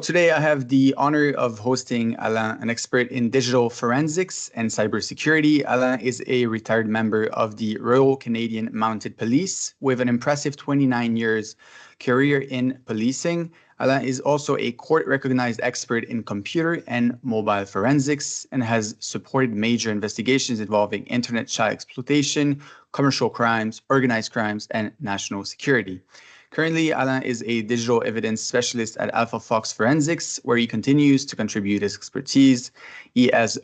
Today, I have the honor of hosting Alain, an expert in digital forensics and cybersecurity. Alain is a retired member of the Royal Canadian Mounted Police with an impressive 29 years career in policing. Alain is also a court-recognized expert in computer and mobile forensics and has supported major investigations involving internet child exploitation, commercial crimes, organized crimes, and national security. Currently, Alain is a digital evidence specialist at Alphafox Forensics, where he continues to contribute his expertise. He has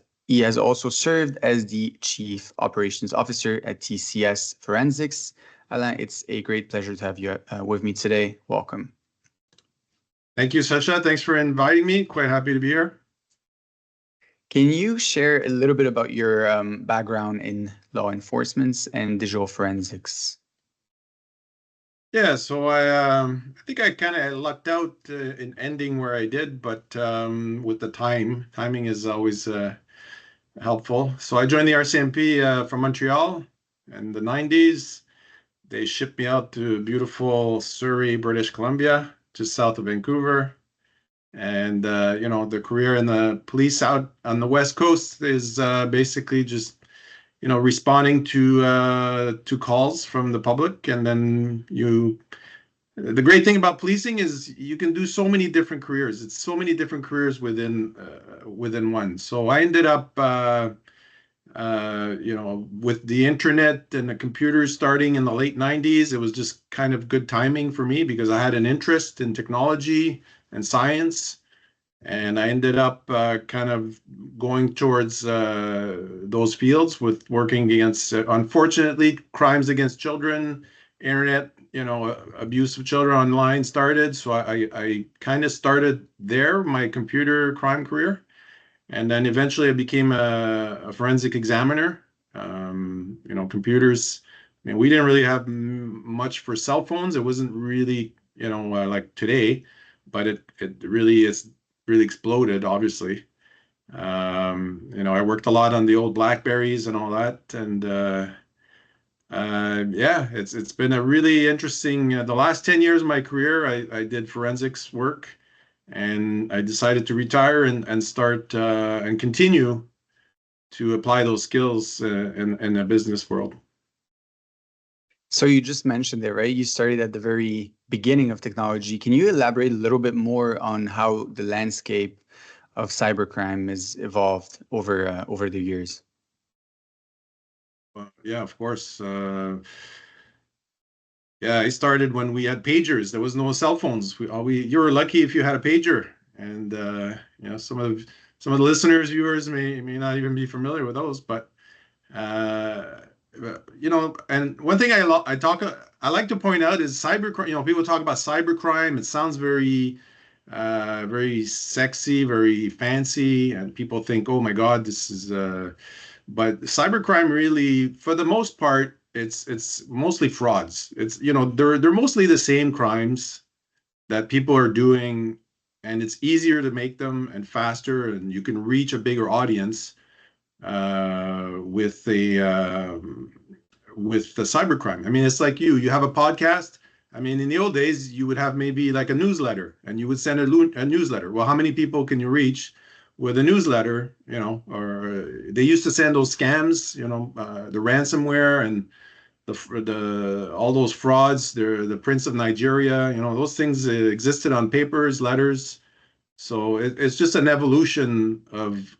also served as the Chief Operations Officer at TCS Forensics. Alain, it's a great pleasure to have you with me today. Welcome. Thank you, Sasha. Thanks for inviting me. Quite happy to be here. Can you share a little bit about your background in law enforcement and digital forensics? Yeah, so I think I kind of lucked out in ending where I did, but with the timing is always helpful. So I joined the RCMP from Montreal in the 90s. They shipped me out to beautiful Surrey, British Columbia, just south of Vancouver. And the career in the police out on the West Coast is basically just responding to calls from the public, and then the great thing about policing is you can do so many different careers. It's so many different careers within one. So I ended up, with the internet and the computers starting in the late 90s, it was just kind of good timing for me because I had an interest in technology and science. And I ended up kind of going towards those fields with working against, unfortunately, crimes against children, internet, abuse of children online started. So I kind of started there, my computer crime career. And then eventually I became a forensic examiner. Computers, we didn't really have much for cell phones. It wasn't really, like today, but it really is. Really exploded, obviously. I worked a lot on the old Blackberries and all that, and it's been a really interesting. The last 10 years of my career, I did forensics work, and I decided to retire and start and continue to apply those skills in the business world. So you just mentioned it, right? You started at the very beginning of technology. Can you elaborate a little bit more on how the landscape of cybercrime has evolved over the years? Yeah, of course. I started when we had pagers. There was no cell phones. You were lucky if you had a pager, and some of the listeners, viewers may not even be familiar with those, but. And one thing I like to point out is cybercrime. People talk about cybercrime. It sounds very, very sexy, very fancy, and people think, "Oh my God, this is." But cybercrime really, for the most part, it's mostly frauds. It's they're mostly the same crimes that people are doing, and it's easier to make them and faster, and you can reach a bigger audience. With the cybercrime. It's like you have a podcast. In the old days, you would have maybe like a newsletter, and you would send a newsletter. Well, how many people can you reach with a newsletter? Or they used to send those scams, the ransomware and all those frauds. The Prince of Nigeria, those things existed on papers, letters. So it's just an evolution of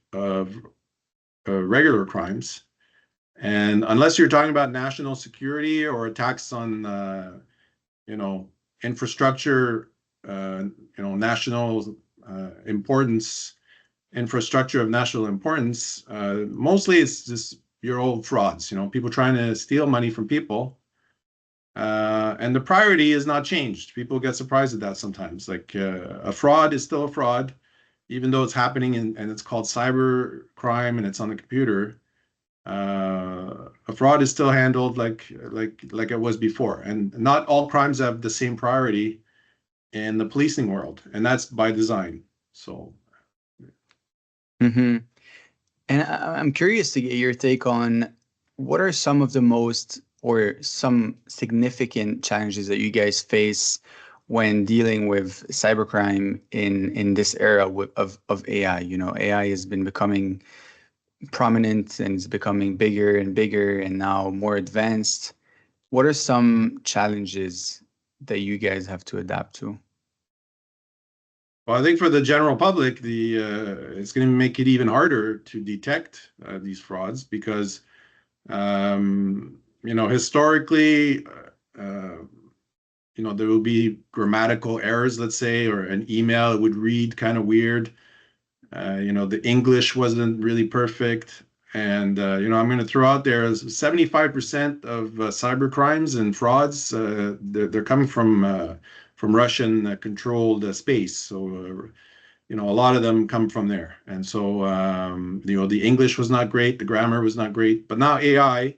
regular crimes, and unless you're talking about national security or attacks on infrastructure, national importance, infrastructure of national importance, mostly it's just your old frauds, people trying to steal money from people, and the priority is not changed. People get surprised at that sometimes. Like a fraud is still a fraud, even though it's happening and it's called cybercrime and it's on the computer. A fraud is still handled like it was before, and not all crimes have the same priority in the policing world, and that's by design. So. Mm-hmm. And I'm curious to get your take on what are some of the most or some significant challenges that you guys face when dealing with cybercrime in this era of AI. You know, AI has been becoming prominent and it's becoming bigger and bigger and now more advanced. What are some challenges that you guys have to adapt to? Well, I think for the general public, it's going to make it even harder to detect these frauds because, historically, there will be grammatical errors, let's say, or an email it would read kind of weird. The English wasn't really perfect. And, I'm going to throw out there 75% of cyber crimes and frauds, they're coming from Russian controlled space. So, a lot of them come from there. And so, the English was not great, the grammar was not great, but now AI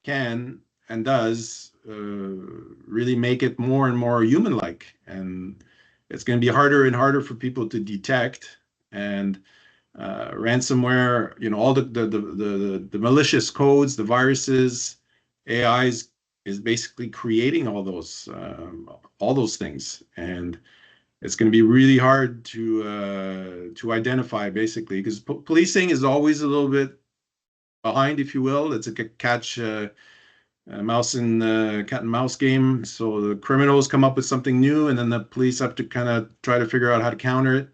can and does really make it more and more human-like. And it's going to be harder and harder for people to detect. And ransomware, all the malicious codes, the viruses, AI is basically creating all those things, and it's going to be really hard to identify, basically, because policing is always a little bit behind, if you will. It's a mouse and cat and mouse game. So the criminals come up with something new, and then the police have to kind of try to figure out how to counter it.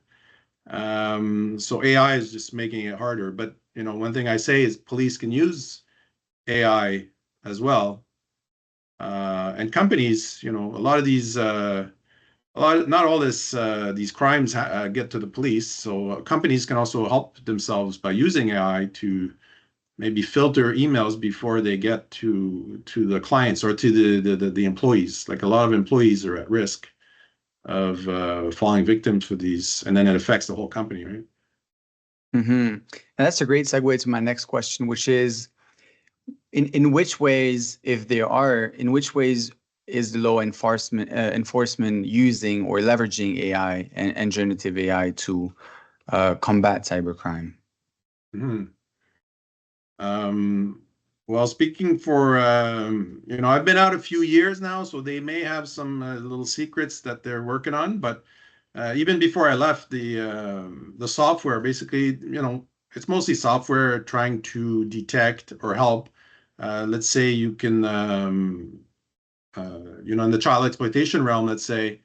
So AI is just making it harder. But one thing I say is police can use AI as well, and companies. A lot of these, not all these crimes get to the police. So companies can also help themselves by using AI to maybe filter emails before they get to the clients or to the employees. Like, a lot of employees are at risk of falling victim to these, and then it affects the whole company, right? And that's a great segue to my next question, which is, in which ways, in which ways is the law enforcement using or leveraging AI and generative AI to combat cybercrime? Well, speaking for, I've been out a few years now, so they may have some little secrets that they're working on. But even before I left, the software, basically, it's mostly software trying to detect or help. Let's say you can, in the child exploitation realm, let's say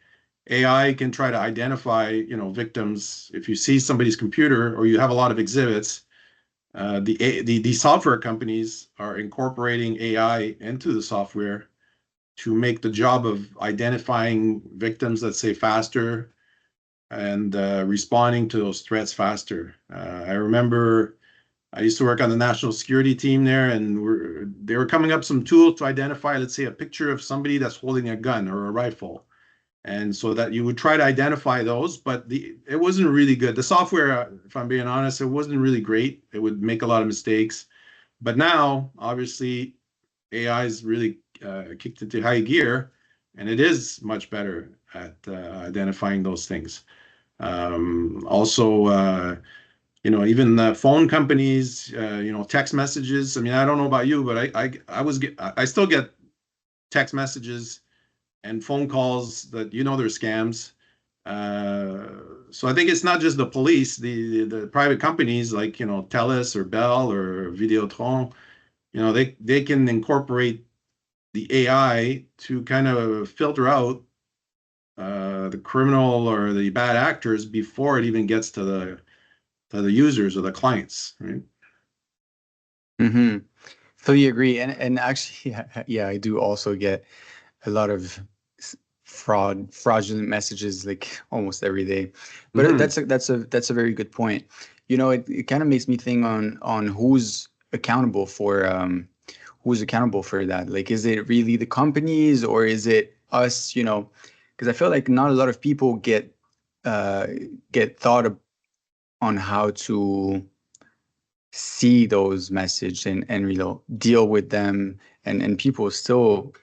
AI can try to identify, victims. If you see somebody's computer or you have a lot of exhibits, the software companies are incorporating AI into the software to make the job of identifying victims, let's say, faster, and responding to those threats faster. I remember I used to work on the national security team there, and they were coming up some tools to identify, let's say, a picture of somebody that's holding a gun or a rifle. And so that you would try to identify those, but it wasn't really good. The software, if I'm being honest, it wasn't really great. It would make a lot of mistakes. But now, obviously, AI is really kicked into high gear, and it is much better at identifying those things. Also, even the phone companies, text messages. I mean, I don't know about you, but I still get text messages and phone calls that they're scams. So I think it's not just the police, the private companies like TELUS or Bell or Videotron. They can incorporate the AI to kind of filter out the criminal or the bad actors before it even gets to the users or the clients, right? Fully agree. And actually, yeah, I do also get a lot of fraudulent messages like almost every day. But that's a very good point. It kind of makes me think on who's accountable for that. Like, is it really the companies or is it us? Because I feel like not a lot of people get thought on how to see those messages and deal with them, and people still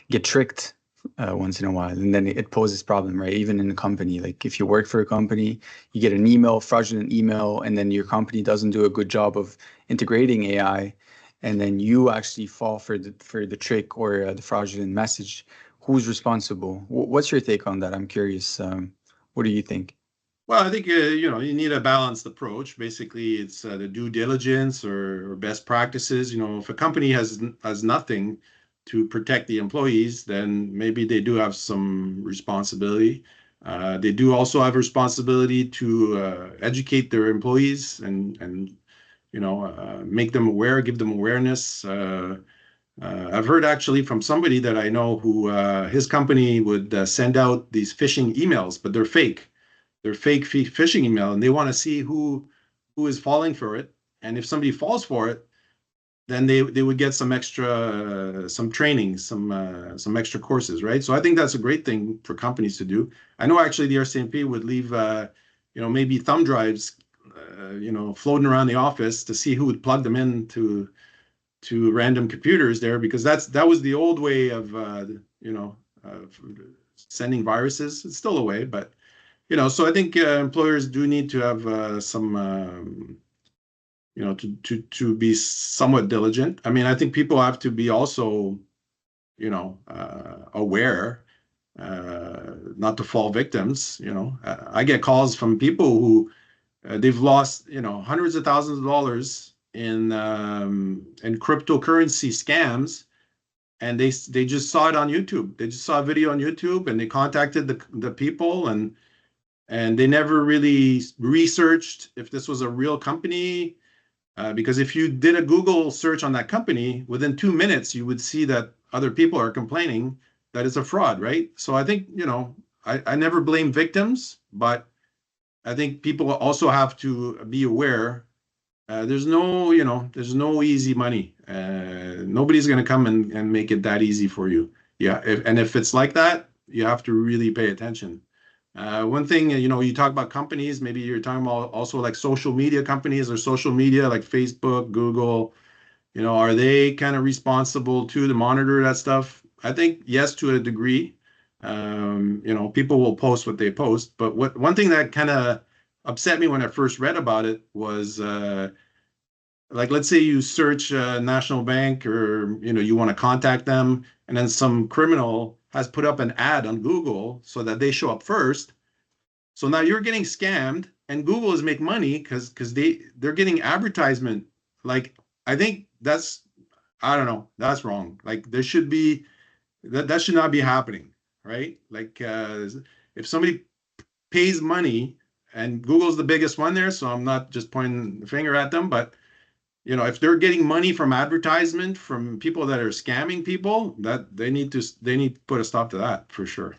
get tricked once in a while, and then it poses problem, right? Even in a company, like if you work for a company, you get an fraudulent email, and then your company doesn't do a good job of integrating AI, and then you actually fall for the trick or the fraudulent message, who's responsible? What's your take on that? I'm curious. What do you think? Well, I think you need a balanced approach. Basically, it's the due diligence or best practices. If a company has nothing to protect the employees, then maybe they do have some responsibility. They do also have responsibility to educate their employees and make them aware, give them awareness. I've heard actually from somebody that I know who his company would send out these phishing emails, but they're fake. They're fake phishing email, and they want to see who is falling for it. And if somebody falls for it, then they would get some extra some training, some extra courses, right? So I think that's a great thing for companies to do. I know actually the RCMP would leave maybe thumb drives floating around the office to see who would plug them in to random computers there, because that was the old way of sending viruses. It's still a way, but so I think employers do need to have some to be somewhat diligent. I mean, I think people have to be also aware not to fall victims. I get calls from people who they've lost hundreds of thousands of dollars in cryptocurrency scams, and they just saw it on YouTube. They just saw a video on YouTube, and they contacted the people, and they never really researched if this was a real company. Because if you did a Google search on that company, within 2 minutes, you would see that other people are complaining that it's a fraud, right? So I think, I never blame victims, but I think people also have to be aware. There's no easy money. Nobody's going to come and make it that easy for you. Yeah. If it's like that, you have to really pay attention. One thing, you talk about companies, maybe you're talking about also like social media companies or social media like Facebook, Google, are they kind of responsible to monitor that stuff? I think yes, to a degree. People will post what they post, but one thing that kind of upset me when I first read about it was like, let's say you search National Bank, or you want to contact them, and then some criminal has put up an ad on Google so that they show up first. So now you're getting scammed, and Google is making money because they're getting advertisement. Like, I think I don't know, that's wrong. Like, there should be that should not be happening, right? Like, if somebody pays money, and Google's the biggest one there, so I'm not just pointing the finger at them, but if they're getting money from advertisement from people that are scamming people, that they need to put a stop to that for sure.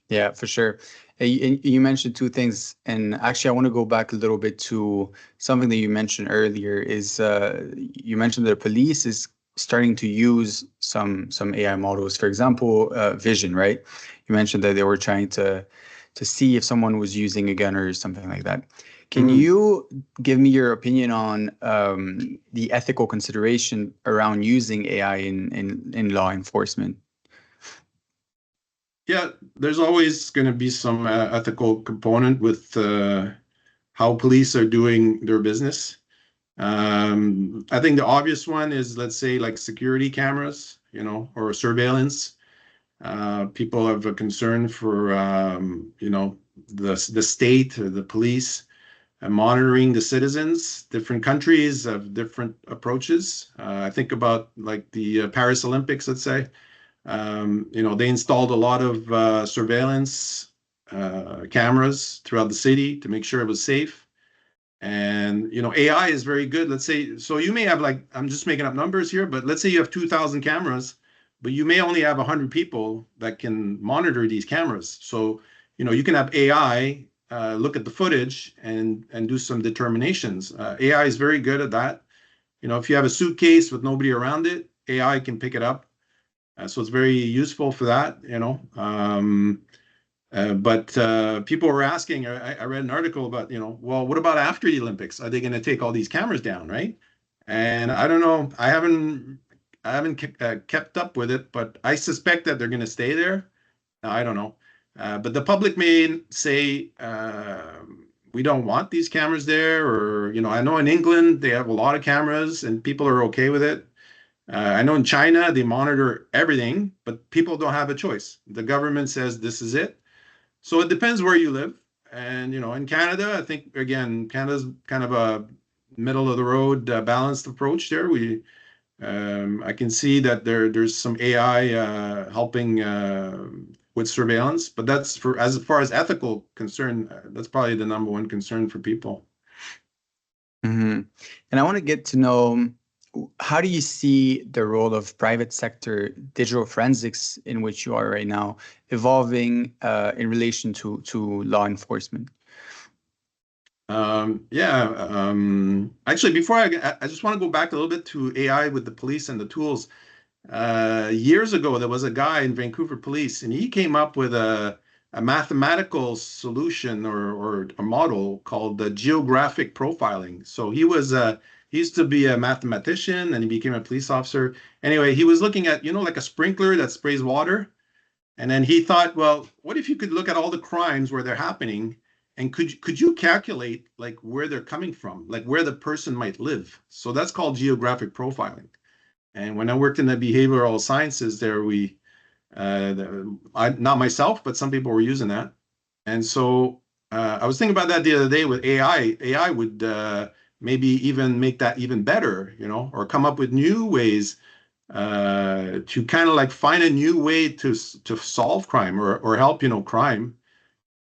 Yeah, for sure. You mentioned two things, and actually, I want to go back a little bit to something that you mentioned earlier. Is you mentioned that the police is starting to use some AI models, for example, vision, right? You mentioned that they were trying to see if someone was using a gun or something like that. Can you give me your opinion on the ethical consideration around using AI in law enforcement? Yeah, there's always going to be some ethical component with how police are doing their business. I think the obvious one is, let's say, like security cameras, or surveillance. People have a concern for, the state or the police monitoring the citizens. Different countries have different approaches. I think about like the Paris Olympics, let's say. They installed a lot of surveillance cameras throughout the city to make sure it was safe. And, AI is very good. Let's say, so you may have, like, I'm just making up numbers here, but let's say you have 2,000 cameras, but you may only have 100 people that can monitor these cameras. So, you can have AI look at the footage and do some determinations. AI is very good at that. If you have a suitcase with nobody around it, AI can pick it up. So it's very useful for that, but people were asking, I read an article about, well, what about after the Olympics? Are they going to take all these cameras down, right? And I don't know. I haven't kept up with it, but I suspect that they're going to stay there. I don't know. But the public may say, we don't want these cameras there, or, I know in England they have a lot of cameras and people are okay with it. I know in China they monitor everything, but people don't have a choice. The government says this is it. So it depends where you live. And in Canada, I think again, Canada's kind of a middle of the road balanced approach there. I can see that there's some AI helping with surveillance, but that's for as far as ethical concern, that's probably the number one concern for people. Mm-hmm. And I want to get to know, how do you see the role of private sector digital forensics, in which you are right now, evolving in relation to law enforcement? Yeah. Actually, before I just want to go back a little bit to AI with the police and the tools. Years ago, there was a guy in Vancouver Police, and he came up with a mathematical solution or a model called the geographic profiling. So he used to be a mathematician, and he became a police officer. Anyway, he was looking at like a sprinkler that sprays water, and then he thought, well, what if you could look at all the crimes where they're happening, and could you calculate like where they're coming from, like where the person might live? So that's called geographic profiling. And when I worked in the behavioral sciences, not myself, but some people were using that. And so I was thinking about that the other day with AI. AI would maybe even make that even better, or come up with new ways to kind of like find a new way to solve crime or help, crime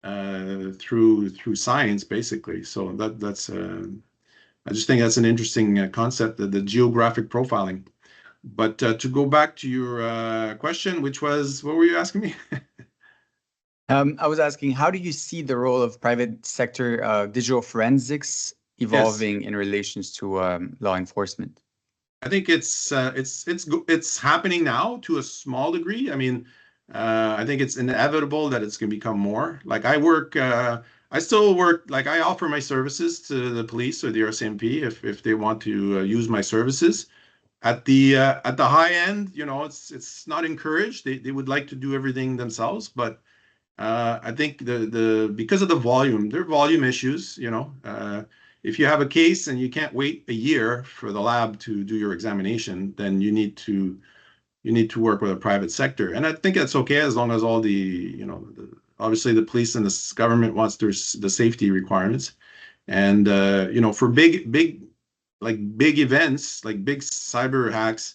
through science, basically. So that's I just think that's an interesting concept, the geographic profiling. But to go back to your question, which was, what were you asking me? I was asking, how do you see the role of private sector digital forensics Yes, evolving in relations to law enforcement? I think it's happening now to a small degree. I mean, I think it's inevitable that it's going to become more. Like I still work, like I offer my services to the police or the RCMP if they want to use my services. At the high end, it's not encouraged. They would like to do everything themselves, but I think because of the volume, there are volume issues. If you have a case and you can't wait a year for the lab to do your examination, then you need to work with a private sector, and I think that's okay as long as all obviously the police and the government wants the safety requirements, and for big events, like big cyber hacks.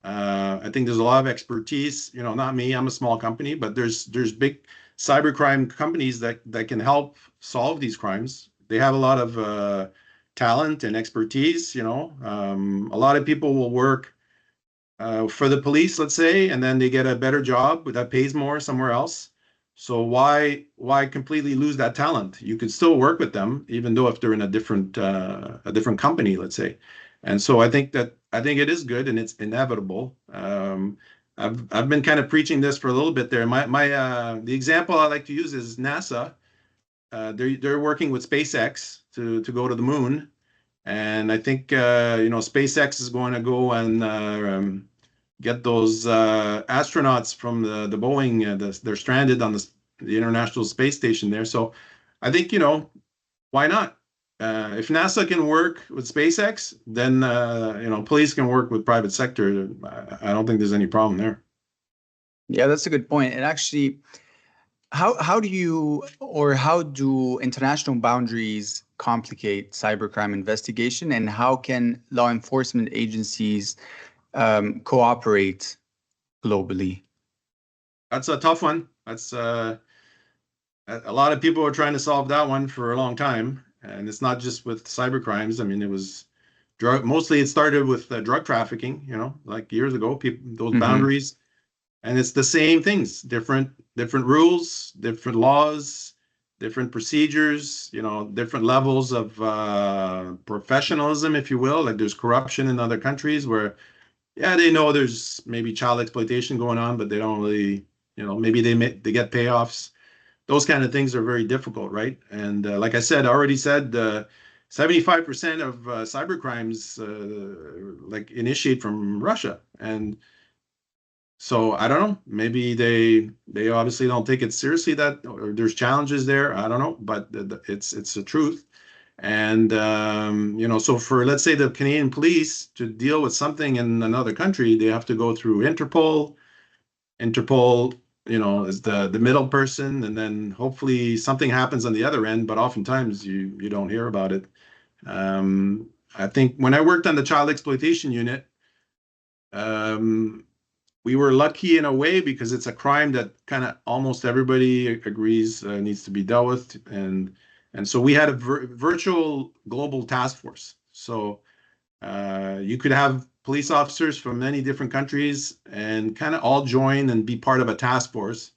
I think there's a lot of expertise. Not me. I'm a small company, but there's big cybercrime companies that can help solve these crimes. They have a lot of talent and expertise. A lot of people will work for the police, let's say, and then they get a better job that pays more somewhere else. So why completely lose that talent? You could still work with them, even though if they're in a different company, let's say. And so I think it is good and it's inevitable. I've been kind of preaching this for a little bit there. The example I like to use is NASA. They're working with SpaceX to go to the moon, and I think SpaceX is going to go and get those astronauts from the Boeing. They're stranded on the International Space Station there. So I think, why not? If NASA can work with SpaceX, then police can work with private sector. I don't think there's any problem there. Yeah, that's a good point. And actually, how do international boundaries complicate cybercrime investigation, and how can law enforcement agencies cooperate globally? That's a tough one. That's a lot of people are trying to solve that one for a long time, and it's not just with cyber crimes. I mean, it was mostly it started with drug trafficking, like years ago, those Mm-hmm. boundaries, and it's the same things, different rules, different laws, different procedures, different levels of professionalism, if you will. Like there's corruption in other countries where, yeah, they know there's maybe child exploitation going on, but they don't really, maybe they get payoffs. Those kind of things are very difficult, right? And like I already said, 75% of cyber crimes like initiate from Russia, and so I don't know. Maybe they obviously don't take it seriously, that or there's challenges there. I don't know, but it's the truth. And so for, let's say, the Canadian police to deal with something in another country, they have to go through Interpol. Interpol, is the middle person, and then hopefully something happens on the other end, but oftentimes you don't hear about it. I think when I worked on the child exploitation unit, we were lucky in a way because it's a crime that kind of almost everybody agrees needs to be dealt with, and so we had a virtual global task force. So you could have police officers from many different countries and kind of all join and be part of a task force.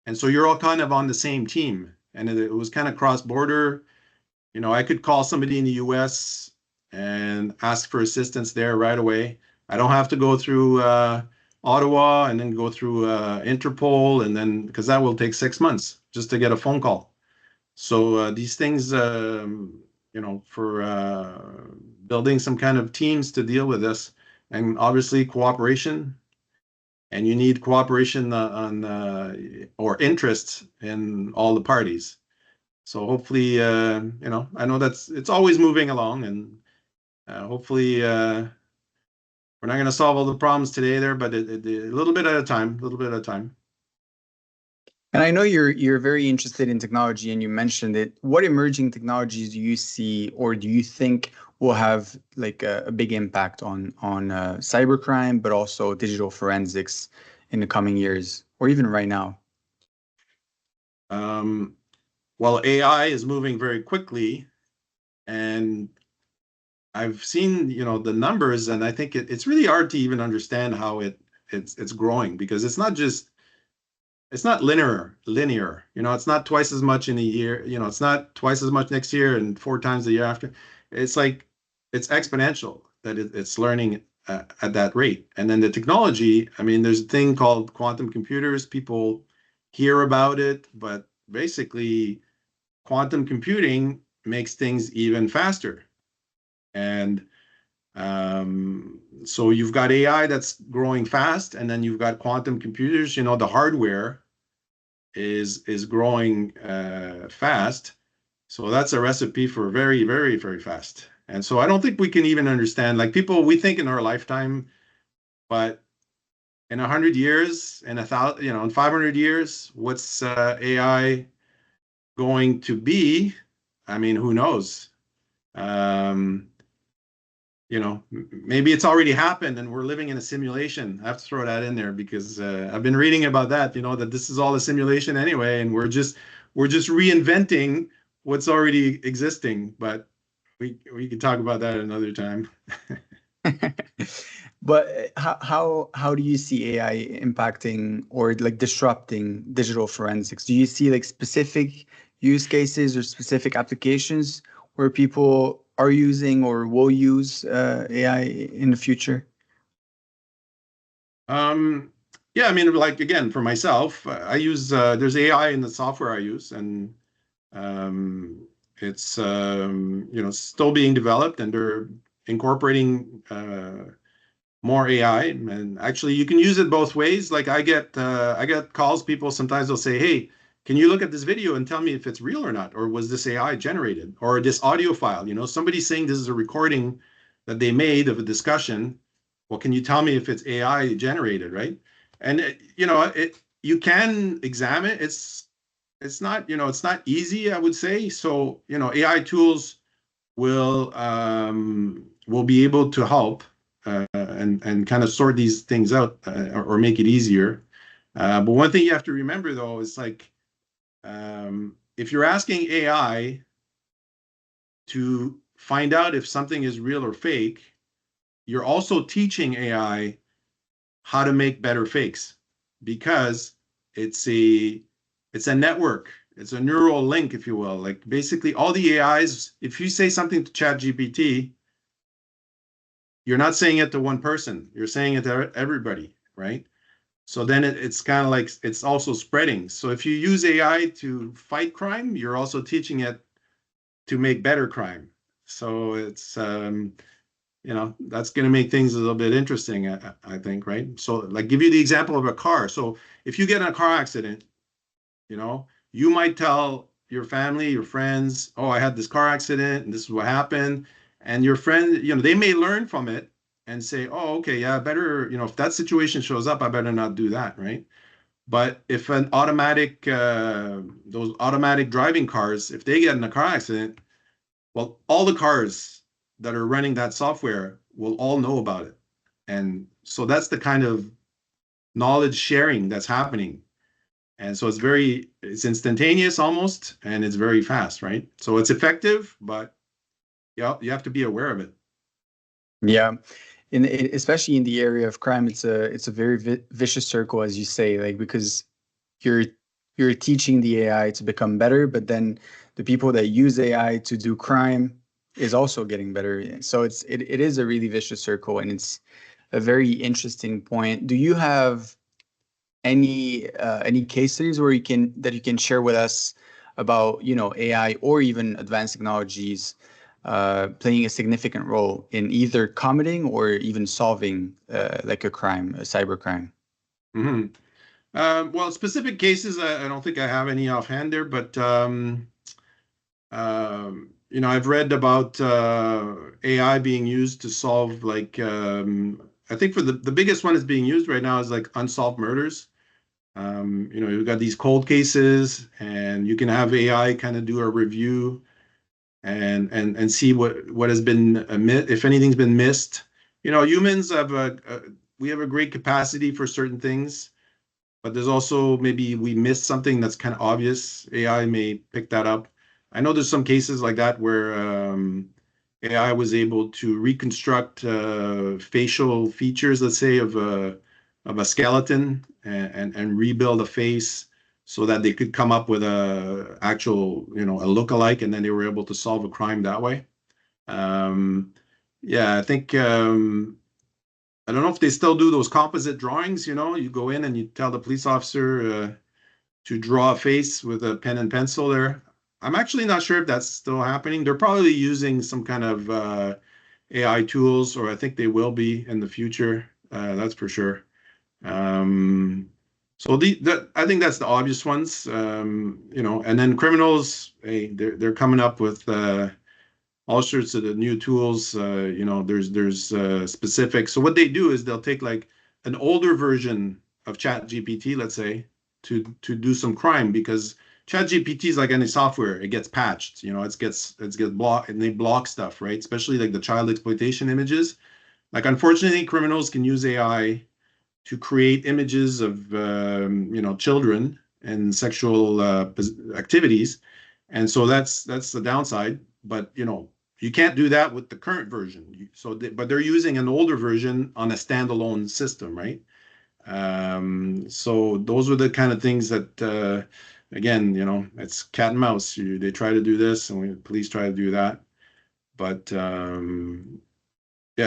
And so you're all kind of on the same team. And it was kind of cross-border. I could call somebody in the US and ask for assistance there right away. I don't have to go through Ottawa and then go through Interpol, and then because that will take 6 months just to get a phone call. So these things, for building some kind of teams to deal with this, and obviously cooperation, and you need cooperation or interest in all the parties. So hopefully, I know it's always moving along, and hopefully we're not going to solve all the problems today there, but a little bit at a time, a little bit at a time. And I know you're very interested in technology, and you mentioned it. What emerging technologies do you see, or do you think will have like a big impact on cybercrime, but also digital forensics in the coming years, or even right now? Well, AI is moving very quickly, and I've seen the numbers, and I think it's really hard to even understand how it's growing, because it's not linear. It's not twice as much in a year. It's not twice as much next year and 4 times the year after. It's like it's exponential that it's learning at that rate. And then the technology, I mean, there's a thing called quantum computers. People hear about it, but basically quantum computing makes things even faster. And so you've got AI that's growing fast, and then you've got quantum computers. The hardware is growing fast. So that's a recipe for very, very, very fast. And so I don't think we can even understand, like people, we think in our lifetime, but in 100 years, in 1,000, in 500 years, what's AI going to be? I mean, who knows? Maybe it's already happened and we're living in a simulation. I have to throw that in there because I've been reading about that, that this is all a simulation anyway, and we're just reinventing what's already existing. But we can talk about that another time. But how do you see AI impacting or like disrupting digital forensics? Do you see like specific use cases or specific applications where people are using or will use AI in the future? Yeah, I mean, like again, for myself, I use there's AI in the software I use, and it's still being developed, and they're incorporating more AI. And actually, you can use it both ways. Like I get calls. People sometimes they'll say, "Hey, can you look at this video and tell me if it's real or not, or was this AI generated, or this audio file? Somebody's saying this is a recording that they made of a discussion. Well, can you tell me if it's AI generated, right?" And you can examine. It's not it's not easy, I would say. So AI tools will be able to help and kind of sort these things out or make it easier. But one thing you have to remember though is like if you're asking AI to find out if something is real or fake, you're also teaching AI how to make better fakes, because it's a network. It's a neural link, if you will. Like basically all the AIs, if you say something to ChatGPT, you're not saying it to one person, you're saying it to everybody, right? So then it's kind of like it's also spreading. So if you use AI to fight crime, you're also teaching it to make better crime. So it's that's going to make things a little bit interesting, I think, right? So like give you the example of a car. So if you get in a car accident, you might tell your family, your friends, oh, I had this car accident and this is what happened. And your friend, they may learn from it and say, oh, okay, yeah, better, if that situation shows up, I better not do that, right? But if those automatic driving cars, if they get in a car accident, well, all the cars that are running that software will all know about it. And so that's the kind of knowledge sharing that's happening. And so it's instantaneous almost, and it's very fast, right? So it's effective, but you have to be aware of it. Yeah, especially in the area of crime, it's a very vicious circle, as you say, like because you're you're teaching the AI to become better, but then the people that use AI to do crime is also getting better. So it is a really vicious circle, and it's a very interesting point. Do you have any case studies where you can share with us about AI or even advanced technologies playing a significant role in either committing or even solving like a crime, a cybercrime? Hmm. Well, specific cases, I don't think I have any offhand there, but I've read about AI being used to solve like I think for the biggest one is being used right now is like unsolved murders. You've got these cold cases, and you can have AI kind of do a review and see what has been if anything's been missed. Humans have we have a great capacity for certain things, but there's also maybe we missed something that's kind of obvious. AI may pick that up. I know there's some cases like that where AI was able to reconstruct facial features, let's say, of a skeleton and rebuild a face so that they could come up with a actual, a look-alike, and then they were able to solve a crime that way. Yeah, I think I don't know if they still do those composite drawings. You go in and you tell the police officer to draw a face with a pen and pencil there. I'm actually not sure if that's still happening. They're probably using some kind of AI tools, or I think they will be in the future. That's for sure. So I think that's the obvious ones. And then criminals, hey, they're coming up with all sorts of the new tools. There's specific. So what they do is they'll take like an older version of Chat GPT, let's say, to do some crime, because Chat GPT is like any software. It gets patched. It gets blocked, and they block stuff, right? Especially like the child exploitation images. Like, unfortunately, criminals can use AI to create images of children and sexual activities, and so that's the downside. But you can't do that with the current version. But they're using an older version on a standalone system, right? So those were the kind of things that, again, it's cat and mouse. They try to do this, and police try to do that. But yeah,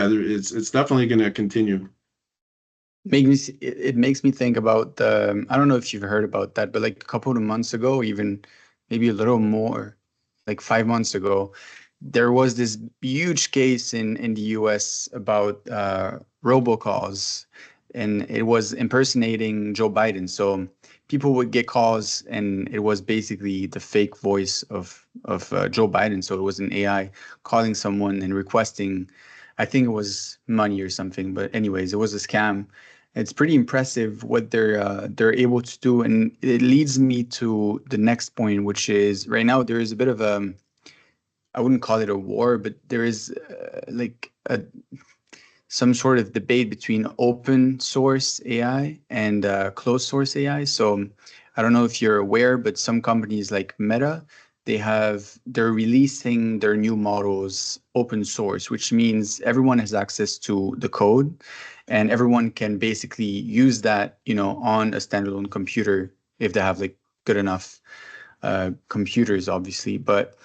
it's definitely going to continue. It makes me think about I don't know if you've heard about that, but like a couple of months ago, even maybe a little more, like 5 months ago, there was this huge case in the US about robocalls, and it was impersonating Joe Biden. So people would get calls, and it was basically the fake voice of Joe Biden. So it was an AI calling someone and requesting, I think it was money or something. But anyways, it was a scam. It's pretty impressive what they're able to do, and it leads me to the next point, which is right now there is a bit of a, I wouldn't call it a war, but there is like some sort of debate between open source AI and closed source AI. So I don't know if you're aware, but some companies like Meta, they're releasing their new models open source, which means everyone has access to the code, and everyone can basically use that, on a standalone computer if they have like good enough computers, obviously. But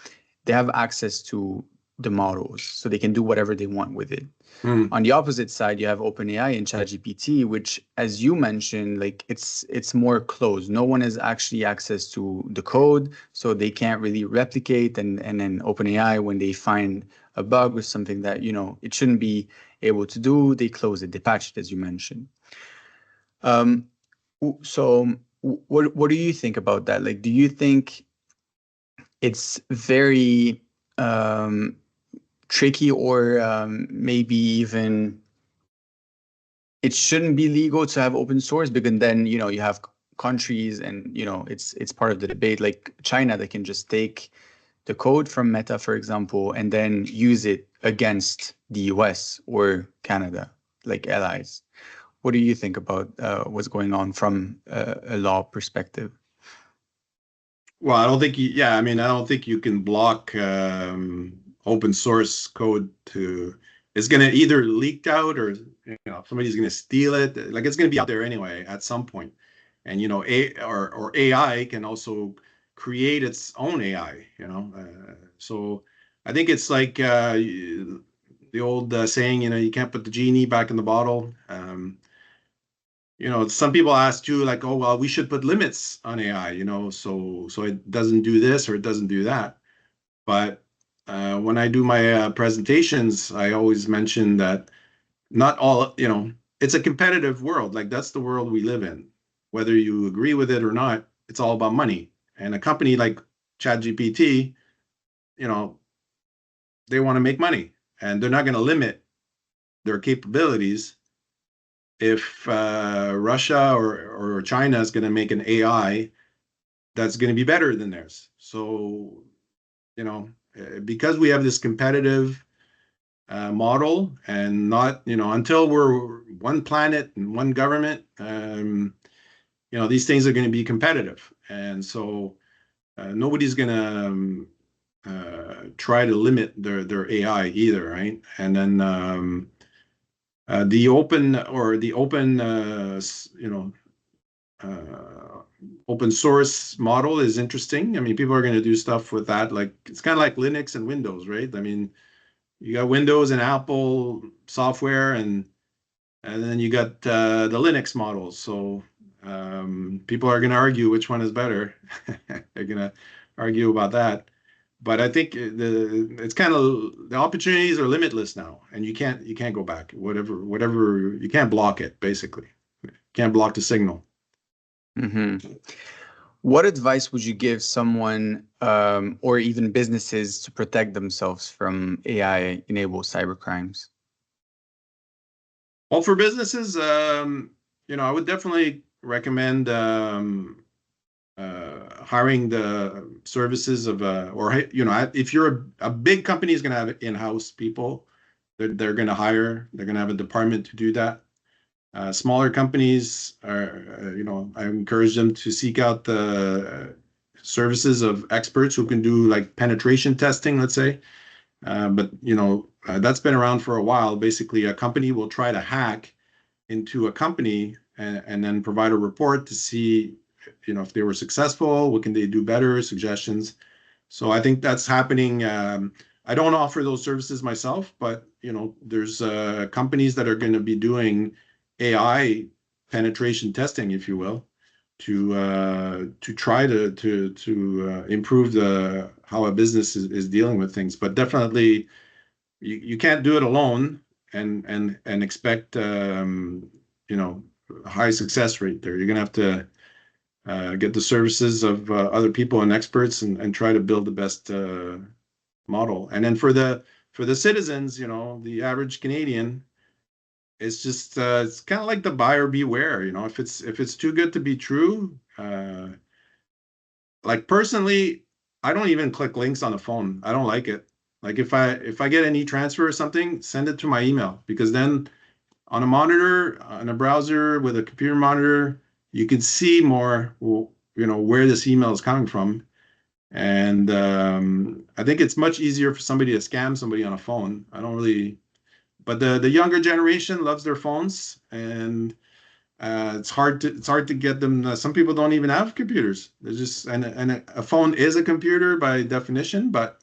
they have access to the models, so they can do whatever they want with it. Mm. On the opposite side, you have OpenAI and ChatGPT, which, as you mentioned, like it's more closed. No one has actually access to the code, so they can't really replicate. And then OpenAI, when they find a bug or something that it shouldn't be able to do, they close it, they patch it, as you mentioned. So what do you think about that? Like, do you think it's very tricky, or maybe even it shouldn't be legal to have open source, because then you have countries, and it's part of the debate, like China, that can just take the code from Meta, for example, and then use it against the US or Canada, like allies. What do you think about what's going on from a law perspective? Well, I don't think I mean, I don't think you can block open source code to, it's going to either leak out, or, somebody's going to steal it. Like, it's going to be out there anyway at some point. And, or AI can also create its own AI, so I think it's like the old saying, you can't put the genie back in the bottle. Some people ask too, like, oh, well, we should put limits on AI, so it doesn't do this or it doesn't do that. But when I do my presentations, I always mention that not all, it's a competitive world. Like, that's the world we live in. Whether you agree with it or not, it's all about money. And a company like ChatGPT, they want to make money, and they're not going to limit their capabilities if Russia or China is going to make an AI that's going to be better than theirs. So, because we have this competitive model, and not, until we're one planet and one government, these things are going to be competitive. And so nobody's going to try to limit their AI either, right? And then the open open source model is interesting. I mean, people are going to do stuff with that. Like, it's kind of like Linux and Windows, right? I mean, you got Windows and Apple software, and then you got the Linux models. So people are going to argue which one is better. They're going to argue about that. But I think it's kind of, the opportunities are limitless now, and you can't go back. Whatever, you can't block it. Basically, you can't block the signal. Mm-hmm. What advice would you give someone, or even businesses, to protect themselves from AI-enabled cybercrimes? Well, for businesses, I would definitely recommend hiring the services of if you're a big company is going to have in-house people. They're going to hire. They're going to have a department to do that. Smaller companies are, I encourage them to seek out the services of experts who can do, like, penetration testing, let's say. But that's been around for a while. Basically, a company will try to hack into a company, and then provide a report to see, if they were successful, what can they do better, suggestions. So I think that's happening. I don't offer those services myself, but there's companies that are going to be doing AI penetration testing, if you will, to try to improve how a business is dealing with things. But definitely, you can't do it alone and expect high success rate there. You're gonna have to get the services of other people and experts, and try to build the best model. And then for the citizens, the average Canadian, it's just it's kind of like the buyer beware. If it's too good to be true. Like, personally, I don't even click links on the phone. I don't like it. Like, if I get an e-transfer or something, send it to my email, because then on a monitor, on a browser with a computer monitor, you can see more, where this email is coming from. And I think it's much easier for somebody to scam somebody on a phone. I don't really, but the younger generation loves their phones, and it's hard to get them. Some people don't even have computers. They're just, and a phone is a computer by definition, but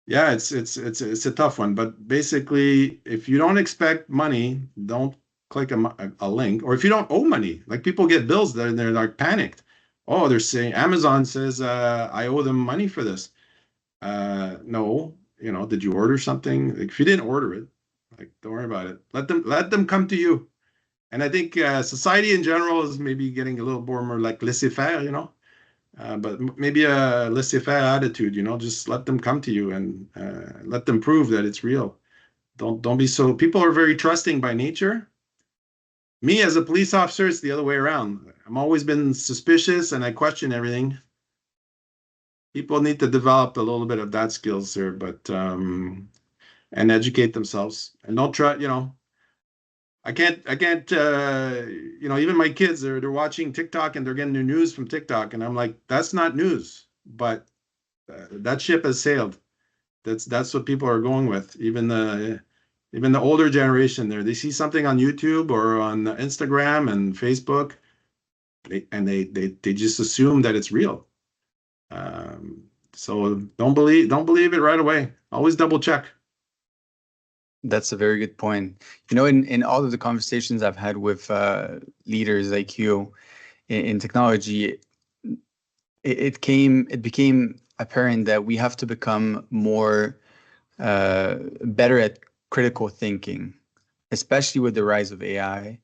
yeah, it's a tough one. But basically, if you don't expect money, don't click a link. Or if you don't owe money, like, people get bills, they're like panicked. Oh, they're saying Amazon says I owe them money for this. No, did you order something? Like, if you didn't order it, like, don't worry about it. Let them come to you. And I think society in general is maybe getting a little more like laissez-faire, But maybe a laissez-faire attitude, just let them come to you and let them prove that it's real. Don't be so. People are very trusting by nature. Me as a police officer, it's the other way around. I'm always been suspicious and I question everything. People need to develop a little bit of that skills there, but and educate themselves and don't try. I can't. Even my kids, they're watching TikTok and they're getting their news from TikTok, and I'm like, that's not news. But that ship has sailed. That's what people are going with. Even the older generation there, they see something on YouTube or on Instagram and Facebook, they just assume that it's real. So don't believe it right away. Always double check. That's a very good point. In all of the conversations I've had with leaders like you in technology, it became apparent that we have to become more better at critical thinking, especially with the rise of AI.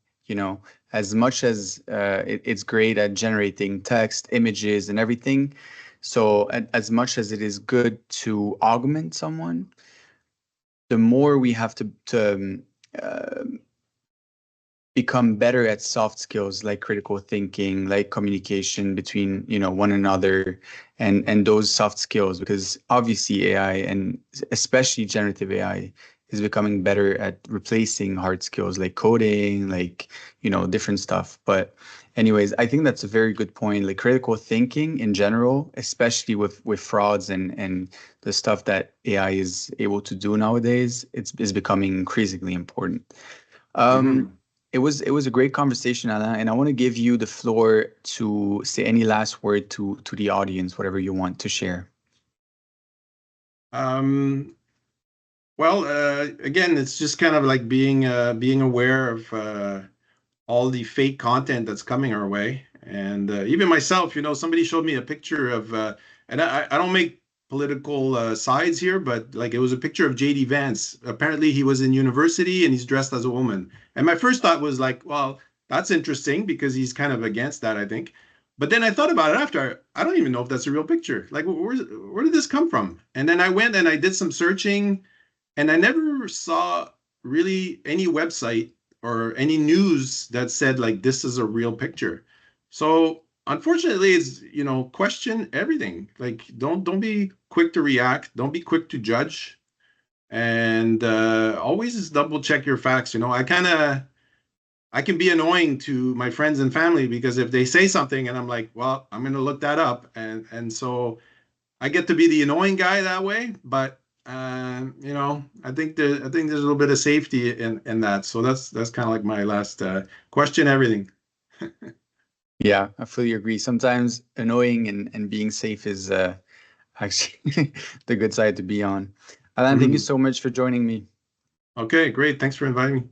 As much as it's great at generating text, images, and everything. So as much as it is good to augment someone, the more we have to become better at soft skills like critical thinking, like communication between one another, and those soft skills, because obviously AI, and especially generative AI, is becoming better at replacing hard skills like coding, like different stuff. But anyways, I think that's a very good point. Like critical thinking in general, especially with frauds and the stuff that AI is able to do nowadays, is becoming increasingly important. Mhm. It was a great conversation, Alain, and I want to give you the floor to say any last word to the audience, whatever you want to share. Um, well, again, it's just kind of like being aware of all the fake content that's coming our way. And even myself, somebody showed me a picture of, and I don't make political sides here, but like it was a picture of JD Vance. Apparently, he was in university and he's dressed as a woman. And my first thought was like, well, that's interesting because he's kind of against that, I think. But then I thought about it after. I don't even know if that's a real picture. Like, where did this come from? And then I went and I did some searching, and I never saw really any website or any news that said like this is a real picture. So unfortunately, it's question everything. Like don't be quick to react. Don't be quick to judge, and always double check your facts. I can be annoying to my friends and family because if they say something and I'm like, well, I'm gonna look that up, and so I get to be the annoying guy that way, but I think there's a little bit of safety in that. So that's kind of like my last question. Everything. Yeah, I fully agree. Sometimes annoying and being safe is actually the good side to be on. Alain, thank you Mhm. so much for joining me. Okay, great. Thanks for inviting me.